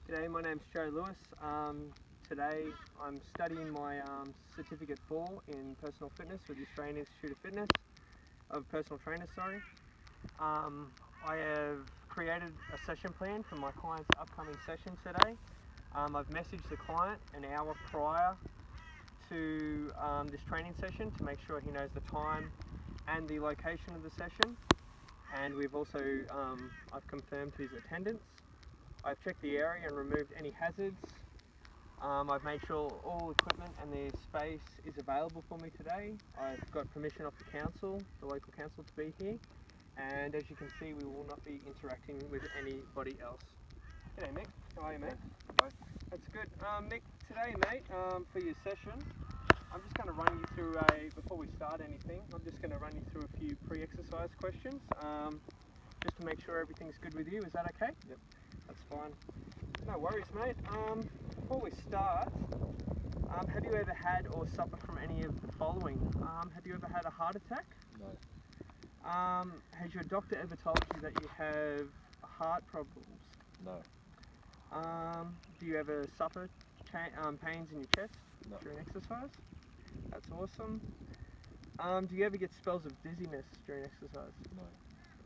G'day, my name's Joe Lewis. Today I'm studying my Certificate 4 in Personal Fitness with the Australian Institute of Personal Trainers. I have created a session plan for my client's upcoming session today. I've messaged the client an hour prior to this training session to make sure he knows the time and the location of the session, and we've also I've confirmed his attendance. I've checked the area and removed any hazards. I've made sure all equipment and the space is available for me today. I've got permission off the council, the local council, to be here, and as you can see, we will not be interacting with anybody else. G'day Mick, how are you, mate? That's good. Mick, today mate, for your session, I'm just going to run you through before we start anything, I'm just going to run you through a few pre-exercise questions, just to make sure everything's good with you. Is that okay? Yep. That's fine. No worries, mate. Before we start, have you ever had or suffered from any of the following? Have you ever had a heart attack? No. Has your doctor ever told you that you have heart problems? No. Do you ever suffer pains in your chest No. during exercise? That's awesome. Do you ever get spells of dizziness during exercise? No.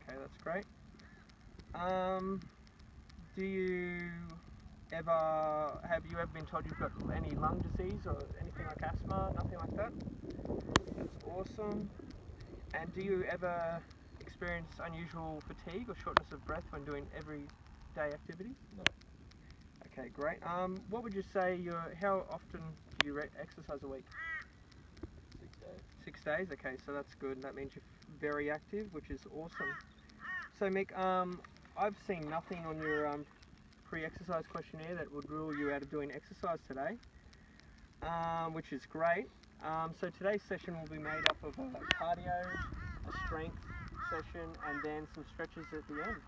Okay, that's great. Have you ever been told you've got any lung disease or anything like asthma, nothing like that? That's awesome. And do you ever experience unusual fatigue or shortness of breath when doing everyday activities? No. Okay, great. What would you say how often do you exercise a week? 6 days. 6 days? Okay, so that's good. That means you're very active, which is awesome. So Mick, I've seen nothing on your pre-exercise questionnaire that would rule you out of doing exercise today, which is great. So today's session will be made up of a cardio, a strength session, and then some stretches at the end.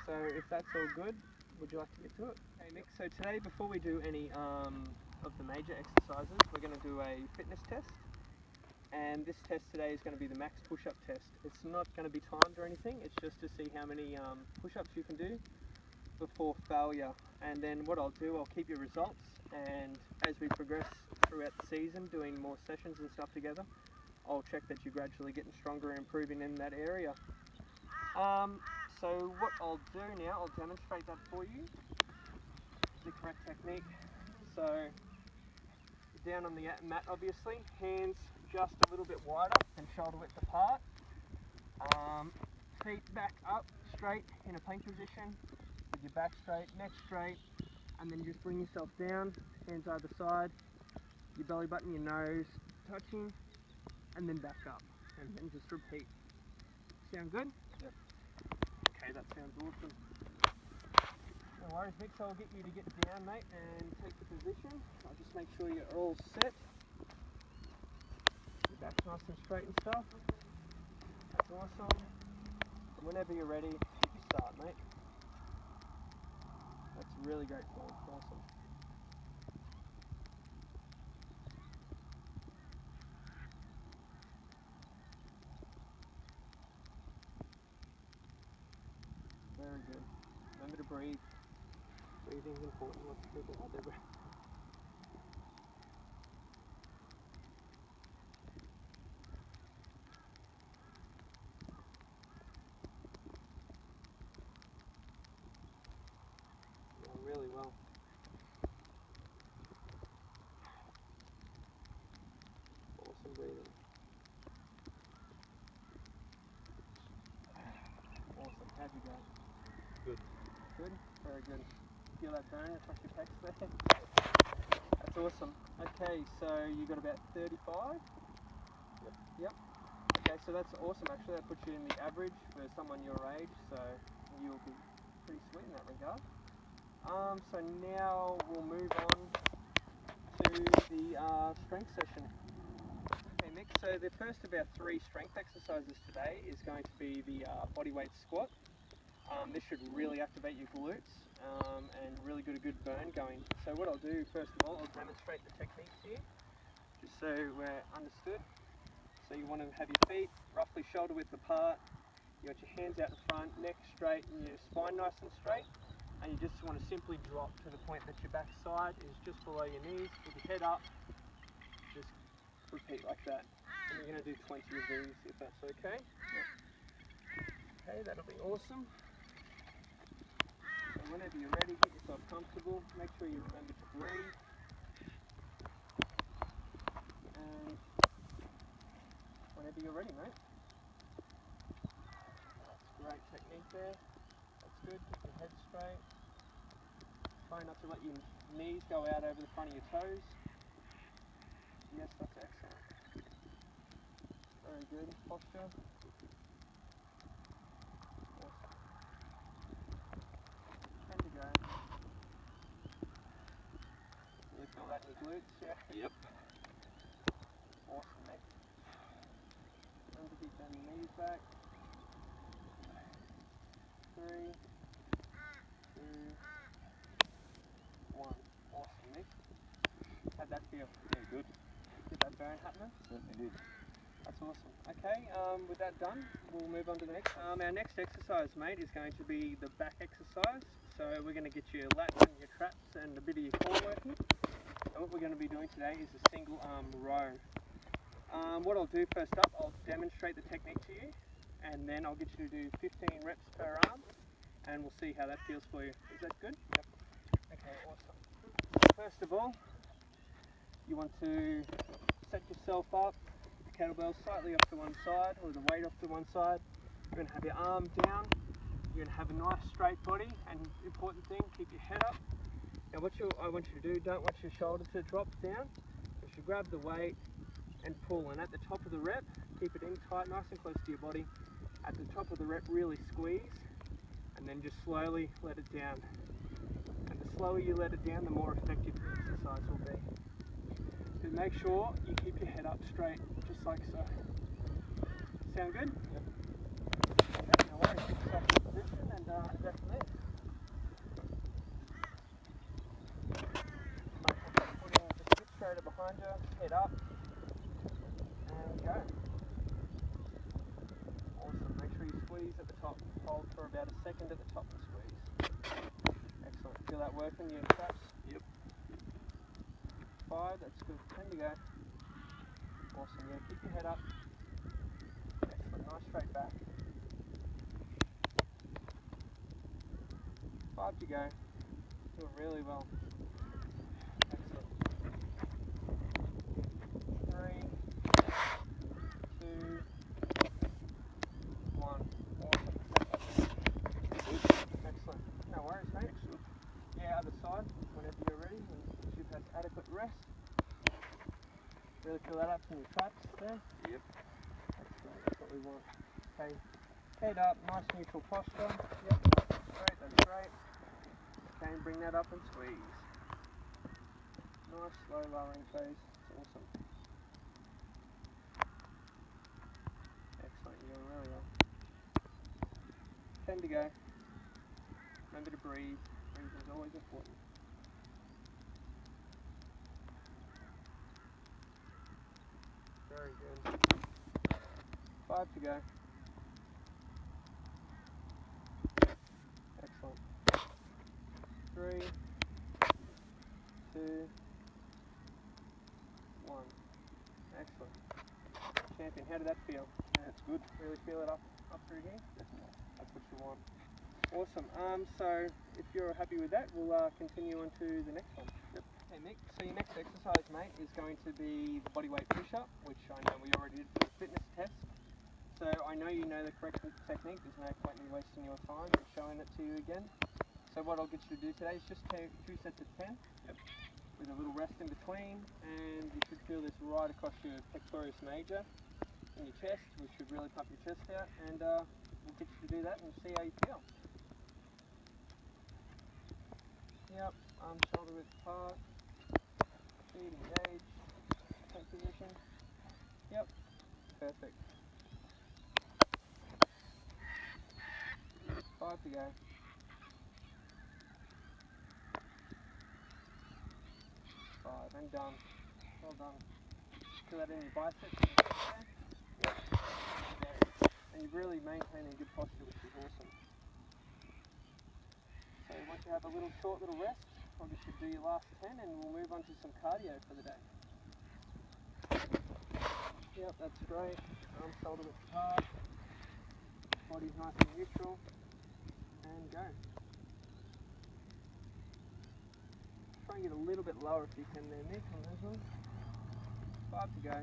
So if that's all good, would you like to get to it? Hey Mick, so today before we do any of the major exercises, we're going to do a fitness test. And this test today is going to be the max push-up test. It's not going to be timed or anything, it's just to see how many push-ups you can do before failure. And then what I'll do, I'll keep your results, and as we progress throughout the season doing more sessions and stuff together, I'll check that you're gradually getting stronger and improving in that area. So what I'll do now, I'll demonstrate that for you, the correct technique. So down on the mat obviously, hands just a little bit wider and shoulder width apart, feet back up straight in a plank position with your back straight, neck straight, and then just bring yourself down, hands either side, your belly button, your nose touching, and then back up, and then just repeat. Sound good? Yep. Okay, that sounds awesome. No worries, Mick, so I'll get you to get down, mate, and take the position. I'll just make sure you're all set. Your back's nice and straight and stuff. That's awesome. And whenever you're ready, you can start, mate. That's really great form. Awesome. Very good. Remember to breathe. Breathing's important. Lots of people hold their breath. Really well. Awesome breathing. Awesome. How'd you go? Good. Good? Very good. Feel that burn across your pecs there? That's awesome. Okay, so you got about 35? Yep. Okay, so that's awesome actually. That puts you in the average for someone your age, so you'll be pretty sweet in that regard. So now we'll move on to the strength session. Okay Mick, so the first of our 3 strength exercises today is going to be the bodyweight squat. This should really activate your glutes and really get a good burn going. So what I'll do first of all, I'll demonstrate the techniques here, just so we're understood. So you want to have your feet roughly shoulder width apart, you got your hands out in front, neck straight, and your spine nice and straight. and you just want to simply drop to the point that your backside is just below your knees with your head up. Just repeat like that. And you're going to do 20 of these if that's okay. Yep. Okay, that'll be awesome. So whenever you're ready, get yourself comfortable. Make sure you remember to breathe. And whenever you're ready, mate. That's great technique there. That's good. Keep your head straight. Try not to let your knees go out over the front of your toes. Yes, that's excellent. Very good posture. Awesome. 10 to go. You feel that in your glutes, yeah? Yep. Awesome, mate. Remember to keep bending your knees back. 3, 2, 1. Awesome, Nick. How'd that feel? Yeah, good. Did that burn happening? Certainly did. That's awesome. Okay, with that done, we'll move on to the next. Our next exercise, mate, is going to be the back exercise. So we're going to get your lats and your traps and a bit of your core working. So what we're going to be doing today is a single arm row. What I'll do first up, I'll demonstrate the technique to you, and then I'll get you to do 15 reps per arm, and we'll see how that feels for you. Is that good? Yep. Okay, awesome. First of all, you want to set yourself up, the kettlebell slightly off to one side, or the weight off to one side. You're going to have your arm down. You're going to have a nice straight body, and important thing, keep your head up. Now what I want you to do, don't want your shoulder to drop down. You should grab the weight and pull, and at the top of the rep, keep it in tight, nice and close to your body. At the top of the rep, really squeeze, and then just slowly let it down. And the slower you let it down, the more effective the exercise will be. So make sure you keep your head up straight, just like so. Sound good? Yep. Okay, no worries. Get yourself in position and go from there. Putting the split straighter behind you, head up, and go. Awesome. Make sure you squeeze at the top. Hold for about a second at the top and squeeze. Excellent. Feel that working, your traps? Yep. 5, that's good. 10 to go. Awesome. Yeah, keep your head up. Excellent. Nice straight back. 5 to go. Doing really well. Excellent. 3, 2, 1. Awesome. Excellent. No worries, mate. Excellent. Yeah, other side, whenever you're ready, and you've had adequate rest. Really fill that up from your traps there. Yep. Excellent, that's what we want. Okay, head up, nice neutral posture. Yep, that's great. Okay, and bring that up and squeeze. Nice slow lowering phase, it's awesome. Excellent, you're doing really well. 10 to go. Remember to breathe. Breathing is always important. Very good. 5 to go. Excellent. 3, 2, 1. Excellent. Champion, how did that feel? That's good. Really feel it up through here? Definitely. That's what you want. Awesome. So if you're happy with that, we'll continue on to the next one. Yep. Hey Mick, so your next exercise, mate, is going to be the bodyweight push-up, which I know we already did for the fitness test. So I know you know the correct technique. There's no point in me wasting your time and showing it to you again. So what I'll get you to do today is just two sets of 10. Yep. With a little rest in between, and you should feel this right across your pectoris major in your chest, which should really pump your chest out, and we'll get you to do that and see how you feel. Yep, arms shoulder width apart, feet engaged, same position. Yep, perfect. 5 to go. 5 and done. Well done. Feel that in your biceps. Yep. And you've really maintained a good posture, which is awesome. So Once you have a short little rest, probably should do your last 10 and we'll move on to some cardio for the day. Yep, that's great. Arms shoulder width apart. Body's nice and neutral. And go. Try and get a little bit lower if you can there, Nick, on those ones. 5 to go.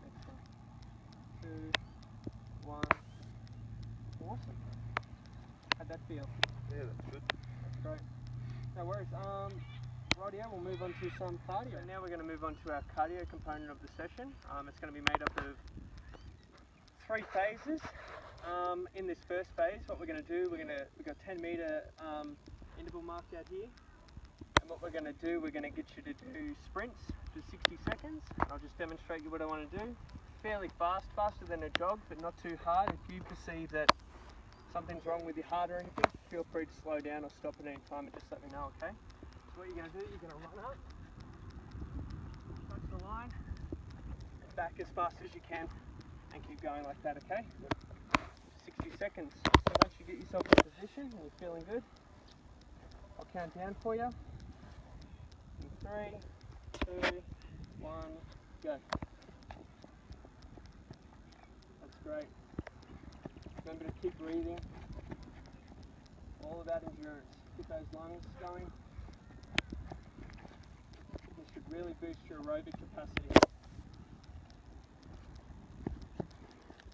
Excellent. 2, 1. Awesome. How'd that feel? Yeah, that's good. That's great. No worries. Rightio, we'll move on to some cardio. So now we're going to move on to our cardio component of the session. It's going to be made up of 3 phases. In this first phase, what we're going to do, we've got 10 metre interval marked out here. And what we're going to do, we're going to get you to do sprints to 60 seconds. I'll just demonstrate you what I want to do. Fairly fast, faster than a jog, but not too hard. If you perceive that something's wrong with your heart or anything, feel free to slow down or stop at any time and just let me know, okay? So what you're going to do, you're going to run up, touch the line, and back as fast as you can, and keep going like that, okay? 60 seconds. So once you get yourself in position and you're feeling good, I'll count down for you. In 3, 2, 1, go. That's great. Remember to keep breathing. All about endurance. Get those lungs going. This should really boost your aerobic capacity.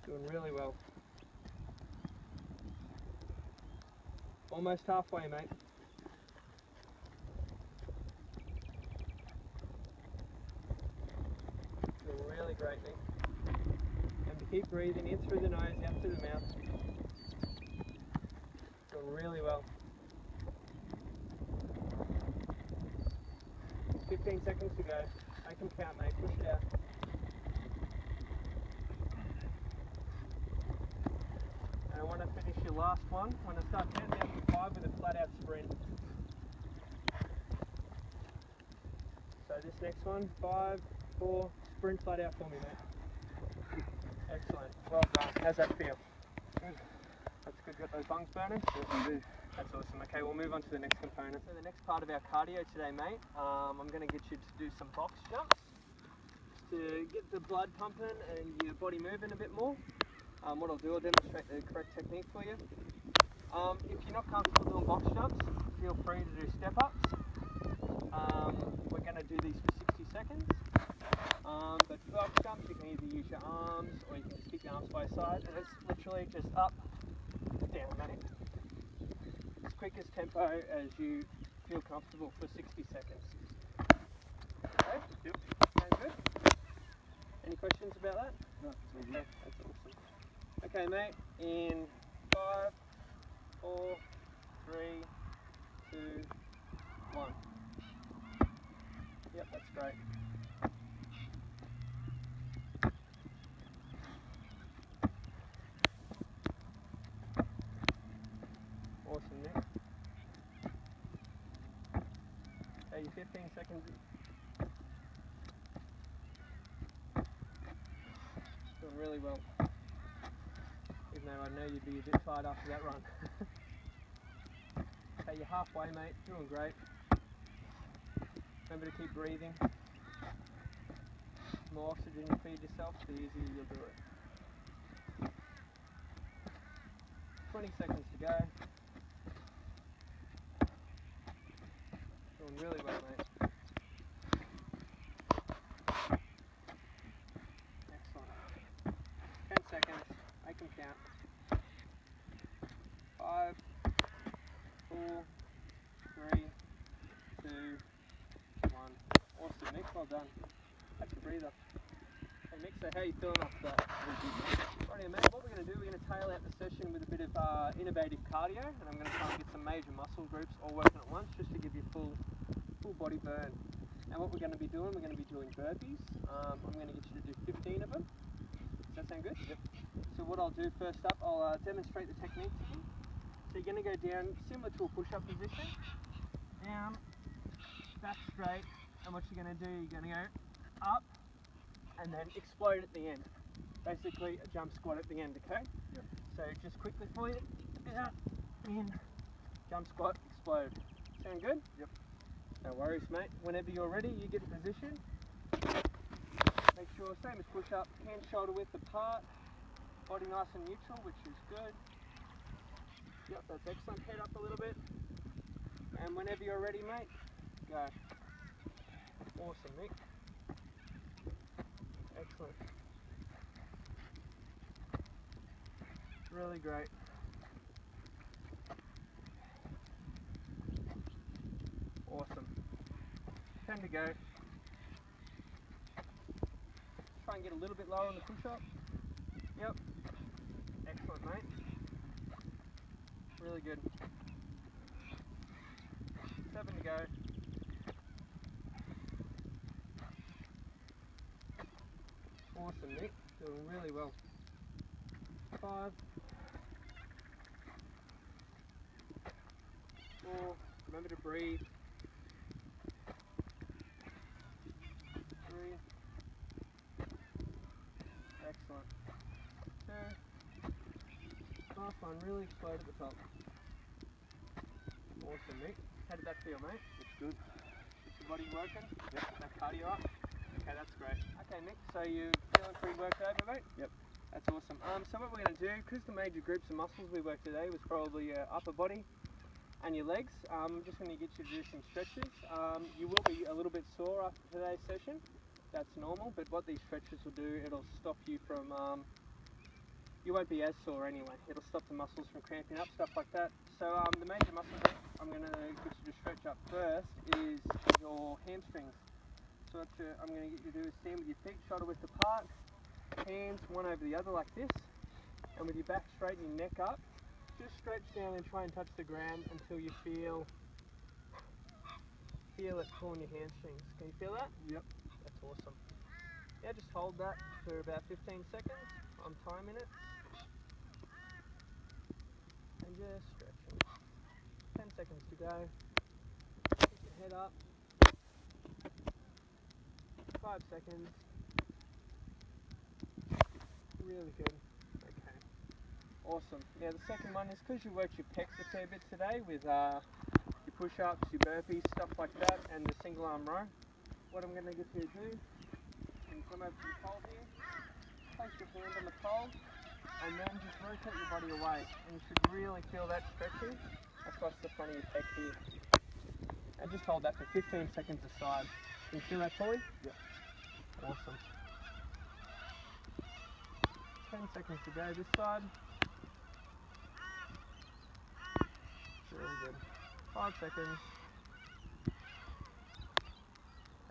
Doing really well. Almost halfway, mate. Doing really great, Nick. And keep breathing in through the nose, out through the mouth. Doing really well. 15 seconds to go. Make them count, mate. Push it out. And I want to finish your last one. When I start counting down to 5 with a flat out sprint. So this next one, 5, 4, sprint flat out for me, mate. Excellent. Well done. How's that feel? Good. That's good. Got those lungs burning? Yes, we do. That's awesome. Okay, we'll move on to the next component. So the next part of our cardio today, mate, I'm going to get you to do some box jumps to get the blood pumping and your body moving a bit more. What I'll do, I'll demonstrate the correct technique for you. If you're not comfortable doing box jumps, feel free to do step-ups. We're going to do these for 60 seconds. But for box jumps, you can either use your arms or you can just keep your arms by your side. And it's literally just up, down, mate. As quick as tempo as you feel comfortable for 60 seconds. Okay? Yep. Sound good? Any questions about that? No, it's all good. Okay, that's awesome. Okay, mate, in 5, 4, 3, 2, 1. Yep, that's great. Awesome, Nick. Okay, you're 15 seconds. Doing really well. Even though I know you'd be a bit tired after that run. Okay, you're halfway, mate. Doing great. Remember to keep breathing. The more oxygen you feed yourself, the easier you'll do it. 20 seconds to go. Doing really well, mate. Excellent. 10 seconds. Make them count. 5, 4, 3, 2, 1. Awesome, Nick. Well done. Take a breather. Hey, Mick, so how are you feeling after that? Alrighty, mate. What we're going to do, we're going to tail out the session with a bit of innovative cardio, and I'm going to try and get some major muscle groups all working at once, just to give you full body burn. And what we're going to be doing, we're going to be doing burpees. I'm going to get you to do 15 of them. Does that sound good? Yep. So what I'll do first up, I'll demonstrate the technique to you. So you're going to go down similar to a push-up position. Down, back straight, and what you're going to do, you're going to go up, and then explode at the end. Basically a jump squat at the end, okay? Yep. So just quickly for you, out, in, jump squat, explode. Sound good? Yep. No worries, mate. Whenever you're ready, you get in position. Make sure, same as push up, hands shoulder width apart, body nice and neutral, which is good. Yep, that's excellent. Head up a little bit. And whenever you're ready, mate, go. Awesome, Nick. Excellent. Really great. Awesome. Time to go. Try and get a little bit lower on the push-up. Yep. Excellent, mate. Really good. 7 to go. Awesome, Nick. Doing really well. 5. 4. Remember to breathe. 3. Excellent. 2. Nice one. Really explode at the top. Awesome, Nick. How did that feel, mate? Looks good. Is your body working? Yep. That cardio up? Okay, that's great. Okay, Nick, so you're feeling pretty worked over, mate? Yep. That's awesome. So what we're going to do, because the major groups of muscles we worked today was probably your upper body and your legs, I'm just going to get you to do some stretches. You will be a little bit sore after today's session. That's normal, but what these stretches will do, it'll stop you from, you won't be as sore anyway. It'll stop the muscles from cramping up, stuff like that. So the major muscle group I'm going to get you to stretch up first is your hamstrings. So what I'm going to get you to do is stand with your feet shoulder width apart, hands one over the other like this, and with your back straight and your neck up, just stretch down and try and touch the ground until you feel it pulling your hamstrings. Can you feel that? Yep. That's awesome. Yeah, just hold that for about 15 seconds. I'm timing it. And just stretching. 10 seconds to go. Keep your head up. 5 seconds. Really good. Okay. Awesome. Now the second one is because you worked your pecs a fair bit today with your push-ups, your burpees, stuff like that, and the single arm row. What I'm going to get you to do is come over to the pole here, place your hand on the pole, and then just rotate your body away. And you should really feel that stretching across the front of your pec here. And just hold that for 15 seconds aside. Can you feel that fully? Yep. Awesome. 10 seconds to go this side. Really good. 5 seconds.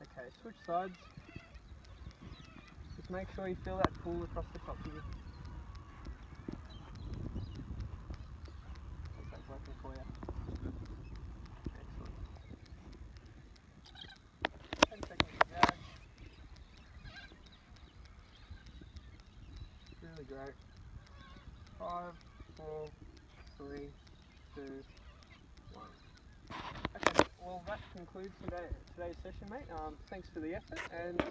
Okay, switch sides. Just make sure you feel that pull across the top here. How's that working for you? Excellent. 10 seconds to go. Really great. 5, 4, 3, 2, 1. Okay, well that concludes today's session, mate. Thanks for the effort and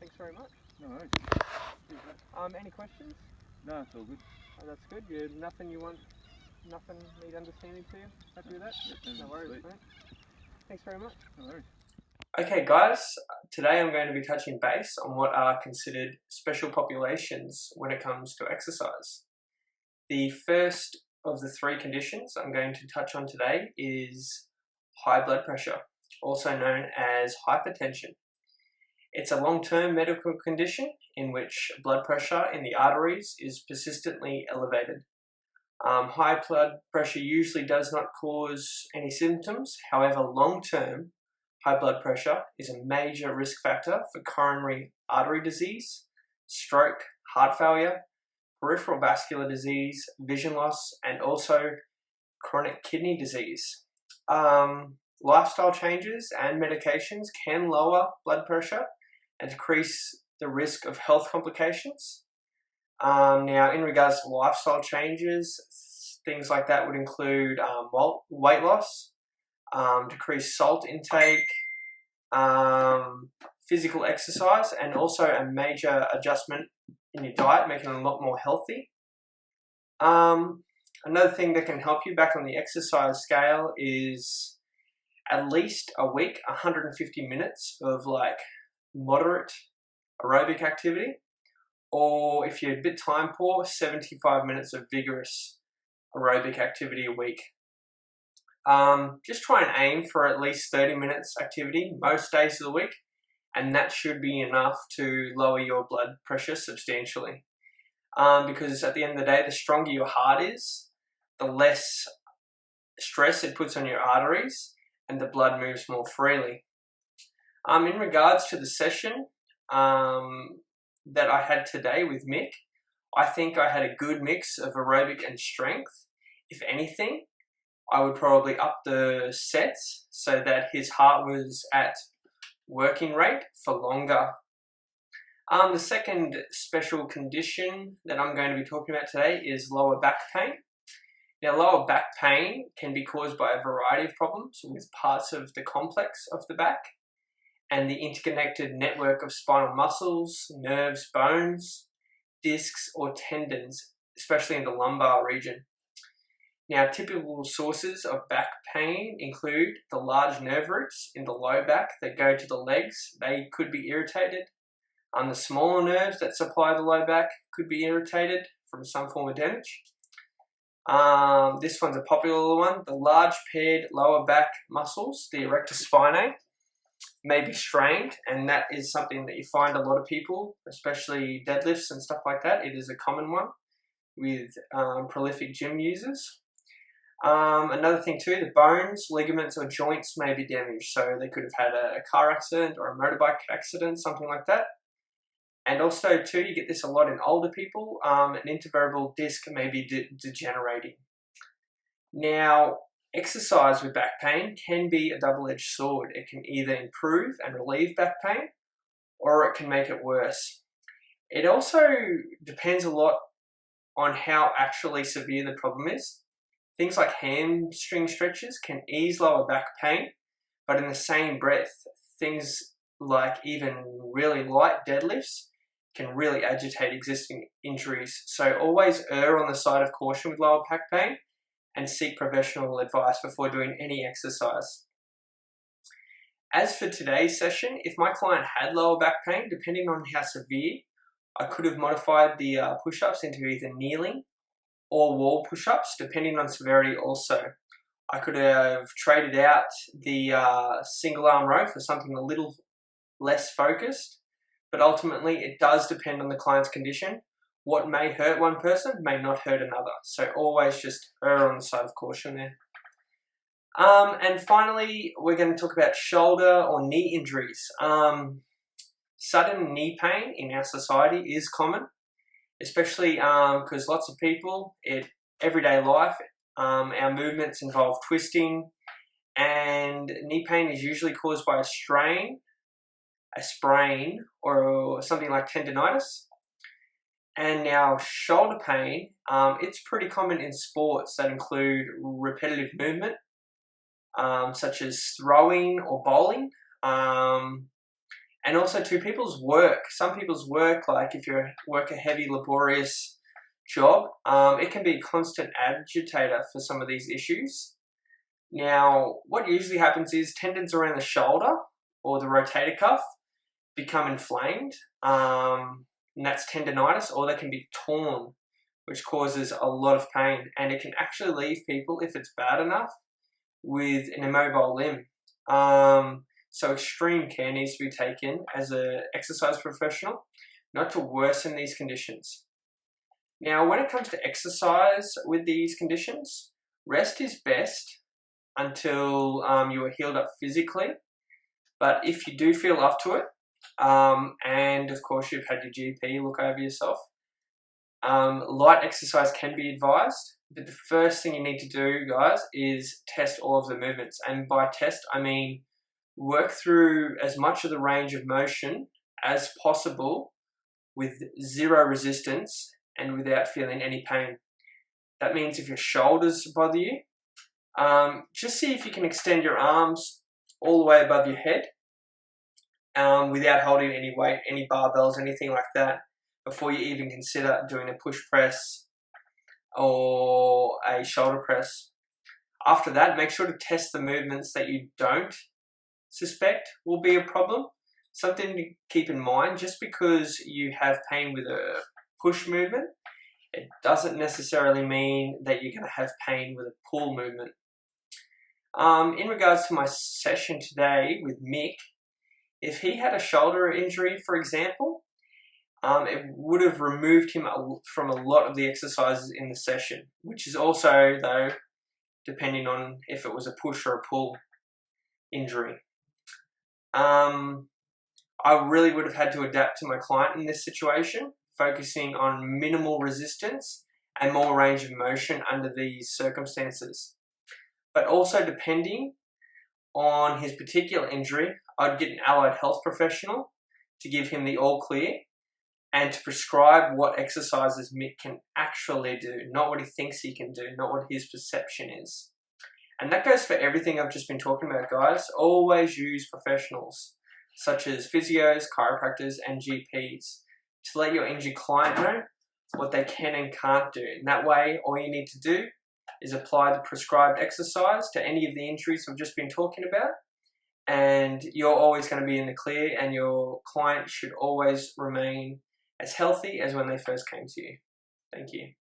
thanks very much. No worries. Cheers, mate. Any questions? No, it's all good. Oh, that's good. Nothing need understanding to you? Happy with that? Yep, No worries, sweet. mate. Thanks very much. No worries. Okay guys, today I'm going to be touching base on what are considered special populations when it comes to exercise. The first of the 3 conditions I'm going to touch on today is high blood pressure, also known as hypertension. It's a long-term medical condition in which blood pressure in the arteries is persistently elevated. High blood pressure usually does not cause any symptoms, however long-term high blood pressure is a major risk factor for coronary artery disease, stroke, heart failure, peripheral vascular disease, vision loss, and also chronic kidney disease. Lifestyle changes and medications can lower blood pressure and decrease the risk of health complications. Now, in regards to lifestyle changes, things like that would include weight loss, decreased salt intake, physical exercise, and also a major adjustment in your diet, making it a lot more healthy. Another thing that can help you back on the exercise scale is at least a week, 150 minutes of like moderate aerobic activity, or if you're a bit time poor, 75 minutes of vigorous aerobic activity a week. Just try and aim for at least 30 minutes activity most days of the week, and that should be enough to lower your blood pressure substantially. Because at the end of the day, the stronger your heart is, the less stress it puts on your arteries, and the blood moves more freely. In regards to the session that I had today with Mick, I think I had a good mix of aerobic and strength. If anything, I would probably up the sets so that his heart was at working rate for longer. The second special condition that I'm going to be talking about today is lower back pain. Now, lower back pain can be caused by a variety of problems with parts of the complex of the back and the interconnected network of spinal muscles, nerves, bones, discs, or tendons, especially in the lumbar region. Now, typical sources of back pain include the large nerve roots in the low back that go to the legs. They could be irritated. The smaller nerves that supply the low back could be irritated from some form of damage. This one's a popular one. The large paired lower back muscles, the erector spinae, may be strained, and that is something that you find a lot of people, especially deadlifts and stuff like that. It is a common one with prolific gym users. Another thing too, the bones, ligaments, or joints may be damaged. So they could have had a car accident or a motorbike accident, something like that. And also too, you get this a lot in older people, an intervertebral disc may be degenerating. Now, exercise with back pain can be a double-edged sword. It can either improve and relieve back pain, or it can make it worse. It also depends a lot on how actually severe the problem is. Things like hamstring stretches can ease lower back pain, but in the same breath, things like even really light deadlifts can really agitate existing injuries. So always err on the side of caution with lower back pain and seek professional advice before doing any exercise. As for today's session, if my client had lower back pain, depending on how severe, I could have modified the push-ups into either kneeling or wall push-ups, depending on severity also. I could have traded out the single arm row for something a little less focused, but ultimately it does depend on the client's condition. What may hurt one person may not hurt another. So always just err on the side of caution there. And finally, we're going to talk about shoulder or knee injuries. Sudden knee pain in our society is common, especially because lots of people, in everyday life, our movements involve twisting, and knee pain is usually caused by a strain, a sprain, or something like tendonitis. And now shoulder pain, it's pretty common in sports that include repetitive movement, such as throwing or bowling, and also to people's work. Some people's work, like if you work a heavy, laborious job, it can be a constant agitator for some of these issues. Now, what usually happens is tendons around the shoulder or the rotator cuff become inflamed, and that's tendonitis, or they can be torn, which causes a lot of pain, and it can actually leave people, if it's bad enough, with an immobile limb. So extreme care needs to be taken as an exercise professional, not to worsen these conditions. Now, when it comes to exercise with these conditions, rest is best until you are healed up physically. But if you do feel up to it, and of course you've had your GP look over yourself, light exercise can be advised. But the first thing you need to do, guys, is test all of the movements. And by test, I mean work through as much of the range of motion as possible with zero resistance and without feeling any pain. That means if your shoulders bother you, just see if you can extend your arms all the way above your head without holding any weight, any barbells, anything like that, before you even consider doing a push press or a shoulder press. After that, make sure to test the movements that you don't suspect will be a problem. Something to keep in mind, just because you have pain with a push movement, it doesn't necessarily mean that you're going to have pain with a pull movement. In regards to my session today with Mick, if he had a shoulder injury, for example, it would have removed him from a lot of the exercises in the session, which is also, though, depending on if it was a push or a pull injury. I really would have had to adapt to my client in this situation, focusing on minimal resistance and more range of motion under these circumstances. But also, depending on his particular injury, I'd get an allied health professional to give him the all clear and to prescribe what exercises Mick can actually do, not what he thinks he can do, not what his perception is. And that goes for everything I've just been talking about, guys. Always use professionals, such as physios, chiropractors, and GPs, to let your injured client know what they can and can't do. And that way, all you need to do is apply the prescribed exercise to any of the injuries we've just been talking about, and you're always going to be in the clear, and your client should always remain as healthy as when they first came to you. Thank you.